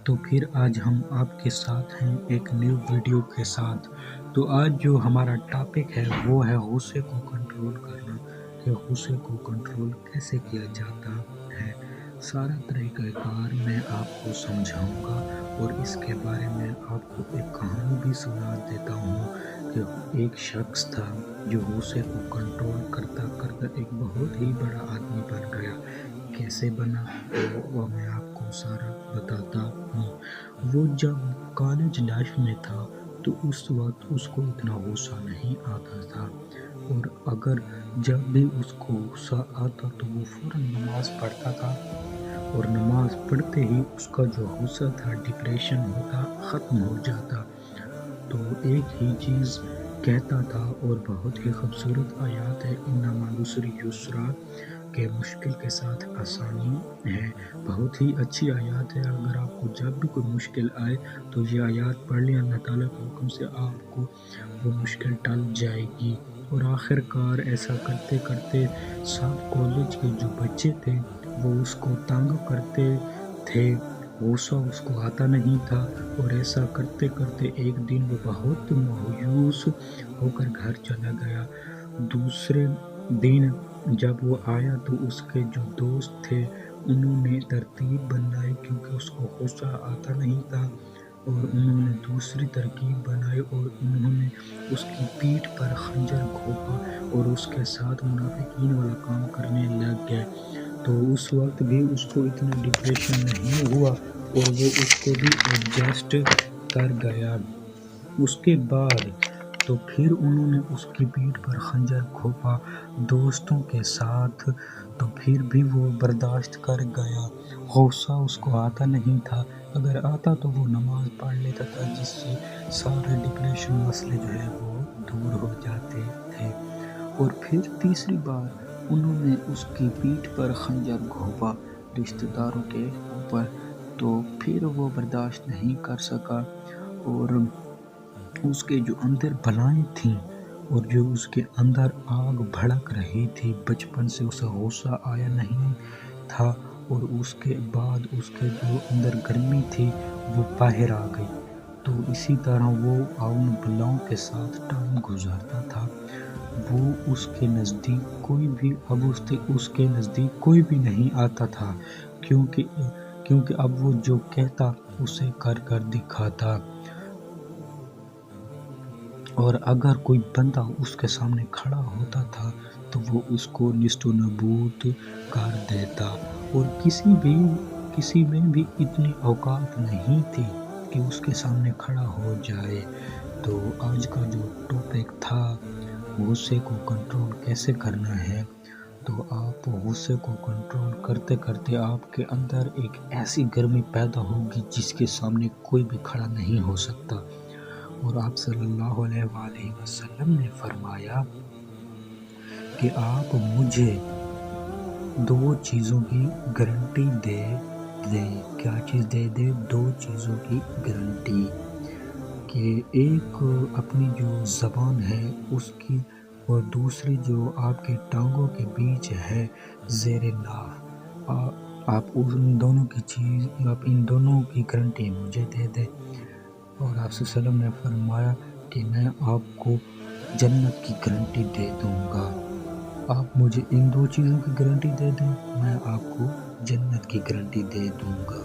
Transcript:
تو پھر آج ہم آپ کے ساتھ ہیں ایک نیو ویڈیو کے ساتھ۔ تو آج جو ہمارا ٹاپک ہے وہ ہے غصے کو کنٹرول کرنا، کہ غصے کو کنٹرول کیسے کیا جاتا ہے۔ سارا طریقہ کار میں آپ کو سمجھاؤں گا، اور اس کے بارے میں آپ کو ایک کہانی بھی سنا دیتا ہوں کہ ایک شخص تھا جو غصے کو کنٹرول کرتا کرتا ایک بہت ہی بڑا آدمی بن گیا۔ کیسے بنا وہ میں آپ کو سارا بتاتا ہوں۔ وہ جب کالج لائف میں تھا تو اس وقت اس کو اتنا غصہ نہیں آتا تھا، اور اگر جب بھی اس کو غصہ آتا تو وہ فوراً نماز پڑھتا تھا، اور نماز پڑھتے ہی اس کا جو غصہ تھا، ڈپریشن ہوتا، ختم ہو جاتا۔ تو ایک ہی چیز کہتا تھا، اور بہت ہی خوبصورت آیات ہے، انما العسر یسرا، کہ مشکل کے ساتھ آسانی ہے۔ بہت ہی اچھی آیات ہے، اگر آپ کو جب بھی کوئی مشکل آئے تو یہ آیات پڑھ لیں، اللہ تعالیٰ کے حکم سے آپ کو وہ مشکل ٹل جائے گی۔ اور آخر کار ایسا کرتے کرتے سب کالج کے جو بچے تھے وہ اس کو تنگ کرتے تھے، غصہ اس کو آتا نہیں تھا، اور ایسا کرتے کرتے ایک دن وہ بہت مایوس ہو کر گھر چلا گیا۔ دوسرے دن جب وہ آیا تو اس کے جو دوست تھے انہوں نے ترتیب بنائی، کیونکہ اس کو غصہ آتا نہیں تھا، اور انہوں نے دوسری ترکیب بنائی، اور انہوں نے اس کی پیٹھ پر خنجر گھونپا اور اس کے ساتھ منافقین والا کام کرنے لگ گئے۔ تو اس وقت بھی اس کو اتنا ڈپریشن نہیں ہوا، اور وہ اس کو بھی ایڈجسٹ کر گیا۔ اس کے بعد تو پھر انہوں نے اس کی پیٹھ پر خنجر گھونپا دوستوں کے ساتھ، تو پھر بھی وہ برداشت کر گیا۔ غصہ اس کو آتا نہیں تھا، اگر آتا تو وہ نماز پڑھ لیتا تھا، جس سے سارے ڈپریشن مسئلے جو ہے وہ دور ہو جاتے تھے۔ اور پھر تیسری بار انہوں نے اس کی پیٹھ پر خنجر گھونپا رشتہ داروں کے اوپر، تو پھر وہ برداشت نہیں کر سکا، اور اس کے جو اندر بلائیں تھیں اور جو اس کے اندر آگ بھڑک رہی تھی، بچپن سے اسے غصہ آیا نہیں تھا، اور اس کے بعد اس کے جو اندر گرمی تھی وہ باہر آ گئی۔ تو اسی طرح وہ ان بلاؤں کے ساتھ ٹائم گزارتا تھا۔ وہ اس کے نزدیک کوئی بھی نہیں آتا تھا، کیونکہ اب وہ جو کہتا اسے کر کر دکھاتا، اور اگر کوئی بندہ اس کے سامنے کھڑا ہوتا تھا تو وہ اس کو نیست و نابود کر دیتا، اور کسی میں بھی اتنی اوقات نہیں تھی کہ اس کے سامنے کھڑا ہو جائے۔ تو آج کا جو ٹاپک تھا غصے کو کنٹرول کیسے کرنا ہے، تو آپ غصے کو کنٹرول کرتے کرتے آپ کے اندر ایک ایسی گرمی پیدا ہوگی جس کے سامنے کوئی بھی کھڑا نہیں ہو سکتا۔ اور آپ صلی اللہ علیہ وآلہ وسلم نے فرمایا کہ آپ مجھے دو چیزوں کی گارنٹی دے دیں۔ کیا چیز دے دے؟ دو چیزوں کی گارنٹی، کہ ایک اپنی جو زبان ہے اس کی، اور دوسری جو آپ کے ٹانگوں کے بیچ ہے زیر ناف، آپ ان دونوں کی گارنٹی مجھے دے دیں۔ اور آپ صلی اللہ علیہ وسلم نے فرمایا کہ میں آپ کو جنت کی گارنٹی دے دوں گا۔ آپ مجھے ان دو چیزوں کی گارنٹی دے دیں، میں آپ کو جنت کی گارنٹی دے دوں گا۔